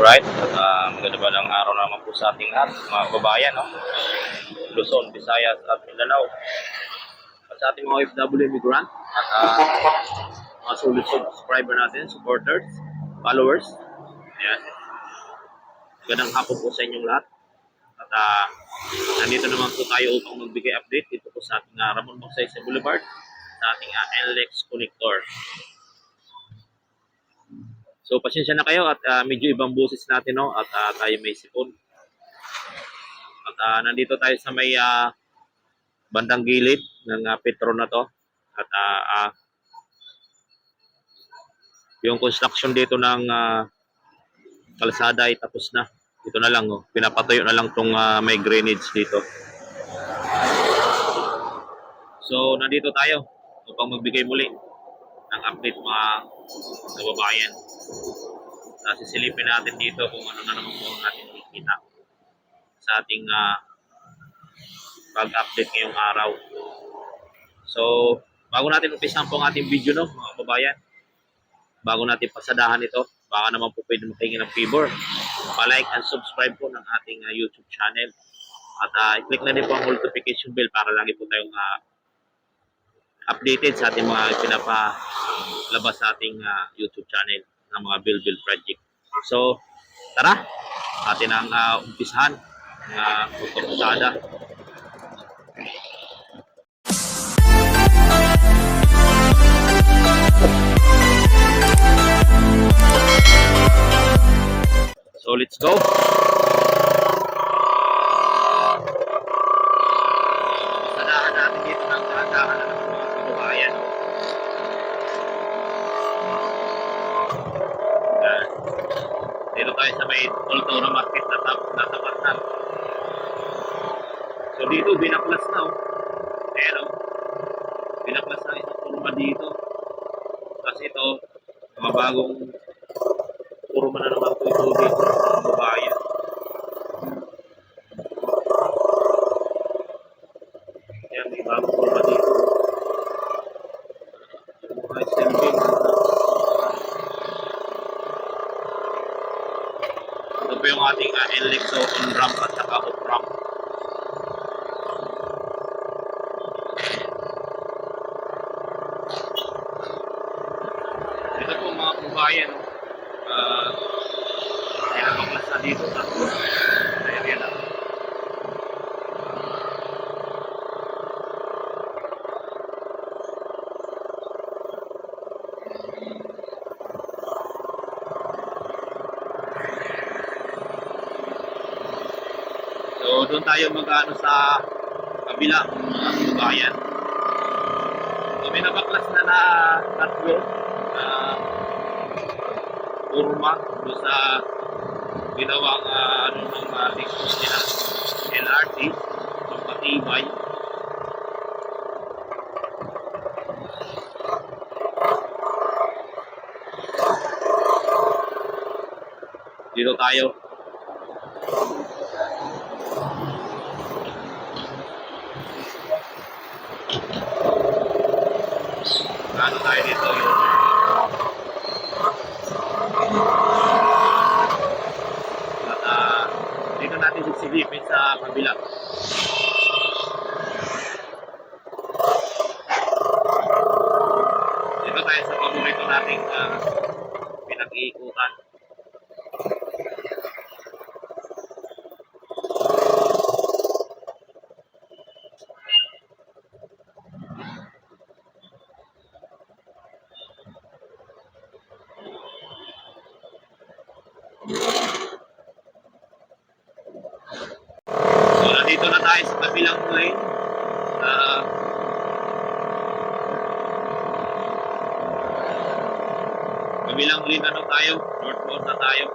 Alright, at magandang araw naman po sa ating lahat, mga kababayan, no? Luzon, Visayas at Mindanao. At sa ating mga OFW migrant at mga solid subscriber natin, supporters, followers. Ayan. Magandang hapon po sa inyong lahat. At nandito naman po tayo upang magbigay update dito po sa ating Ramon Magsaysay Boulevard, sa ating NLEX connector. So, pasensya na kayo at medyo ibang boses natin, no? At tayo may sipon. At nandito tayo sa may bandang gilid ng Petro na to. At yung construction dito ng kalsada ay tapos na. Ito na lang, oh. Pinapatayo na lang tong may drainage dito. So, nandito tayo upang magbigay muli ng update mga kababayan. Sisilipin natin dito kung ano na naman po natin makikita sa ating pag-update ngayong araw. So, bago natin umpisan po ang ating video, no, mga kababayan, bago natin pasadahan ito, baka naman po pwede makahingi ng favor, pa-like and subscribe po ng ating YouTube channel. At i-click na din po ang notification bell para lagi po tayong updated sa ating mga pinapalabas sa ating YouTube channel ng mga build project. So, tara, atin ang umpisahan ng pagpapasada. So, let's go. Sadahan natin dito ng dahan ng mga kababayan. Dito tayo sa may Tulturo Market na tapat na. So dito binaklas na, oh. Pero binaklas na isang kurma dito. Kasi ito, mga bagong kurma na naman ito dito sa kababayan. Yan, may bagong kurma dito. Mga SMB. Ito po yung ating NLEX on-ramp at saka off-ramp. Ito po mga kababayan, yan ang baklas na dito sa area na. So doon tayo mag-ano sa kabila, mga kababayan. So may nabaklas na tatlo kurma doon sa ginawang exhaust nila, LRT, pampatibay. Dito tayo. Ano tayo dito yun? At dito natin sisilipin sa kabila. Dito tayo sa paborito nating pinag-iikutan. So, nandito na tayo sa kabilang lane. Kabilang lane tayo, northbound na tayo.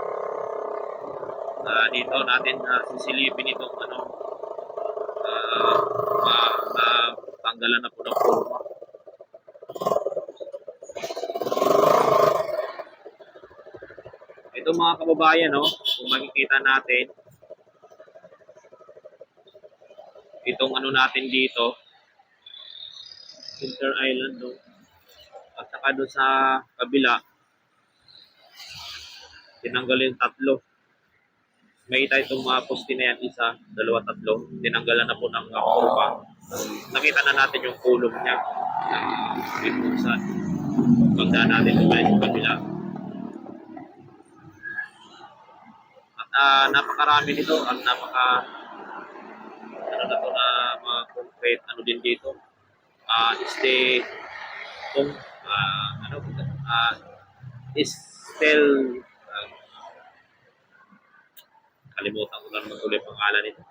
Dito natin sisilipin itong tanggalan na po ng kurma. Ito mga kababayan, no, kung makikita natin, itong natin dito, Center Island, no, at saka doon sa kabila, tinanggal yung tatlo. makita itong mga poste na yan, isa, dalawa, tatlo, tinanggalan na po ng kurba. Nakita na natin yung kulong niya na pinunsan. Pagdaan natin kung sa kabila. At napakarami nito at ano na to na mga concrete ano din dito. Stay kung still kalimutan ko na naman ulit pangalan nito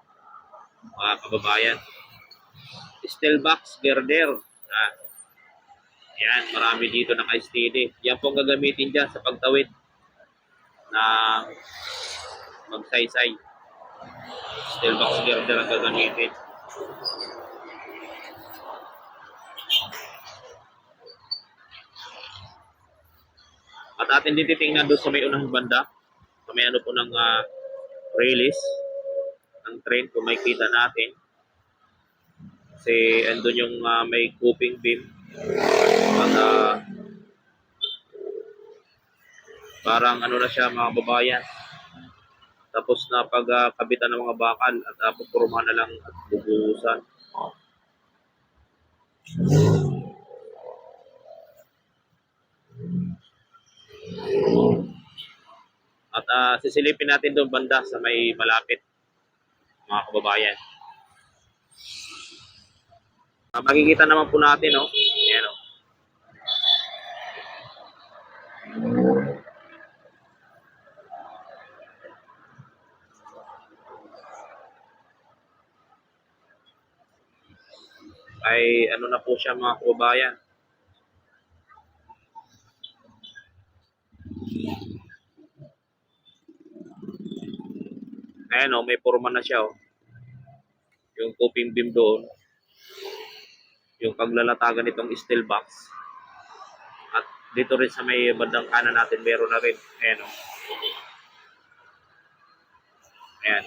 mga kababayan. Steel box girder. Yan, marami dito naka-steady. Yan po ang gagamitin dyan sa pagtawid na magsaysay. Steel box girder ang gagamitin. At atin din titingnan doon sa may unang banda. Sa may ano po ng release ng train kung may kita natin. Kasi andun yung may coping beam. At parang ano na siya mga babayan. Tapos na pagkabitan ng mga bakal at pupurma na lang at bubuhusan. At sisilipin natin doon banda sa may malapit mga kababayan. Makikita naman po natin, no? Ayan, no? Ay ano na po siya mga kababayan. Ayan, no? May forma na siya, oh. Yung coping beam doon. Yung paglalatagan nitong steel box. At dito rin sa may bandang kanan natin meron na rin. Ayan, oh. Ayan.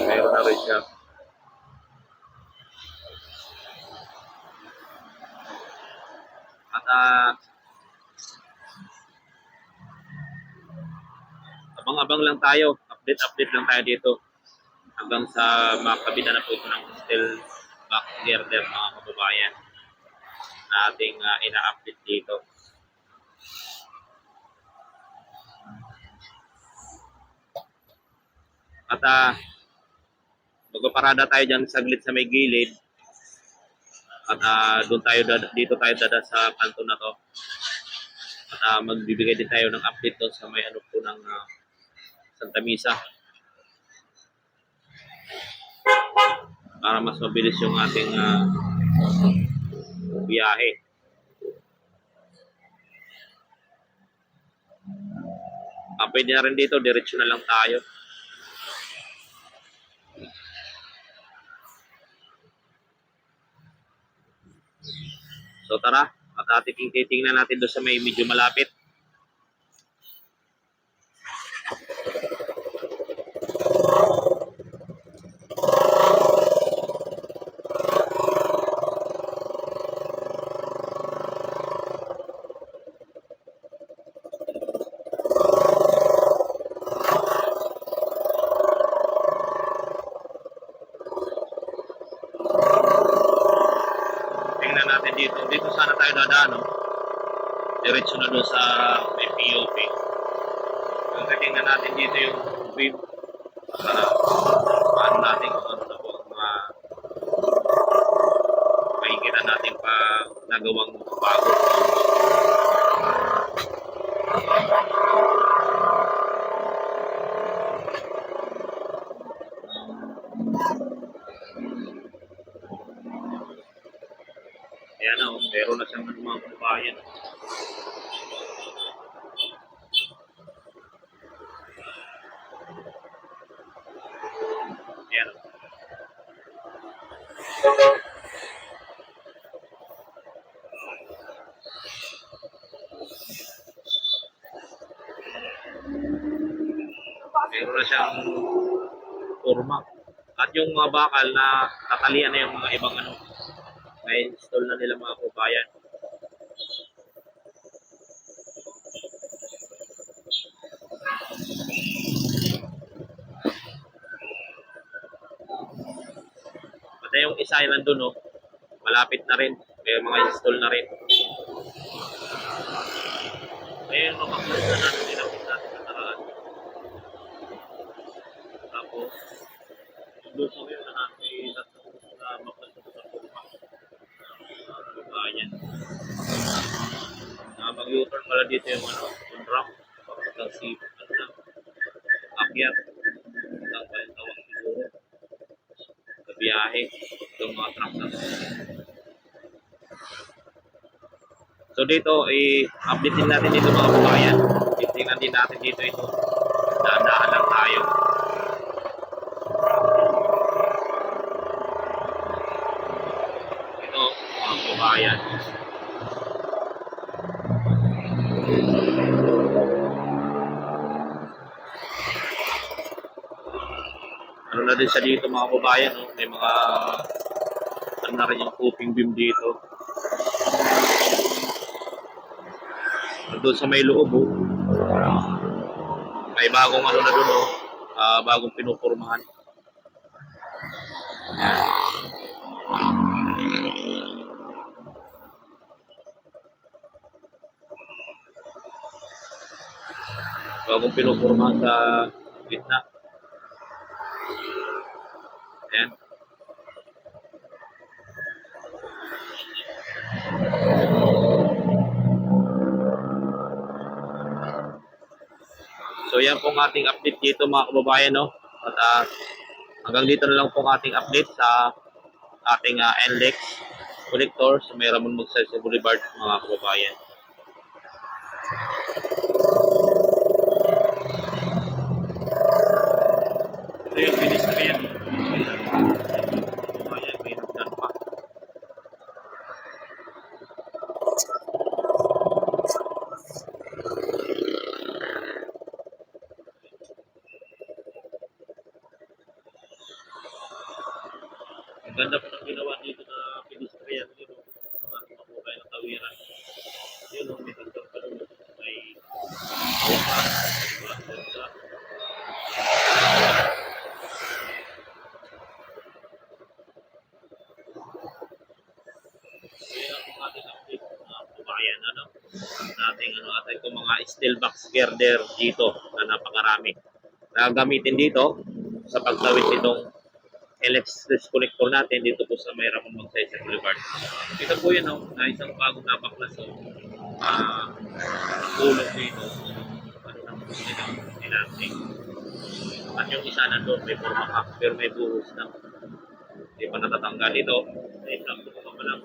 Meron na rin siya. At abang-abang lang tayo. Update lang tayo dito. Hanggang sa makabita na po ito ng steel box girder mga kababayan na ating ina-update dito. At magpaparada tayo dyan saglit sa may gilid. At dito tayo dada sa kanto na to. At magbibigay din tayo ng update doon sa may ano po ng Santa Misa. Para mas mabilis yung ating biyahe. Pwede na rin dito, diretso na lang tayo. So tara, at ating titingnan natin doon sa may medyo malapit. Dito sana tayo dadaan, no? Diretso na doon sa may POP. Kung titingnan natin dito yung beam, paano natin kung ano na po ang mga makikita natin pa nagawang bago. Ayan na, meron na siyang mga kabayan. Ayan. Meron na siyang forma. At yung mga bakal na tatalian na yung mga ibang ano, na-install na nila mga kabayan. yung isa ay nandun, no? Malapit na rin. May mga install na rin. Ayun, makakulit na natin. Nilapit natin sa nakaraan. Tapos, doon sa ngayon na natin na mapasok sa pumpa. Bayan. Mag-U-turn pala dito yung yung ramp. Pagkatang si, akyat. Ang tawag siguro. Sa biyahe. Itong mga truck na. So dito, i-update din natin dito mga kabayan. Titingnan din natin dito ito. Dadaan lang tayo. Ito, mga kabayan. Ano na din siya dito mga kabayan. No? May mga ano na rin yung coping beam dito. Doon sa may loob, oh. May bagong ano na doon, oh. Bagong pinupurmahan. Bagong pinupurmahan sa gitna. Ayan. So yan pong ating update dito mga kababayan, no? At hanggang dito na lang pong ating update sa ating NLEX connector sa may Ramon Magsaysay Boulevard mga kababayan. Ito yung finish na yan. Kababayan, may nagdan pa. Ang ganda po ng ginawa dito na pedestrian dito. Mga kababayan ng tawiran. Yun, may hanggang pa doon. May hawakan. Kaya ang ating update mga kababayan, ano? Ating itong mga steel box girder dito na napakarami. Na gamitin dito sa pagtawid nitong LX connector natin dito po sa may Ramon Magsaysay Boulevard. Ito po yun, no, na isang bagong napaklas tulog dito. Ano na po nila, nilansing. At yung isa nandun, may forma ka, pero may buhos na. Hindi pa natatanggal ito. May lang po pa lang.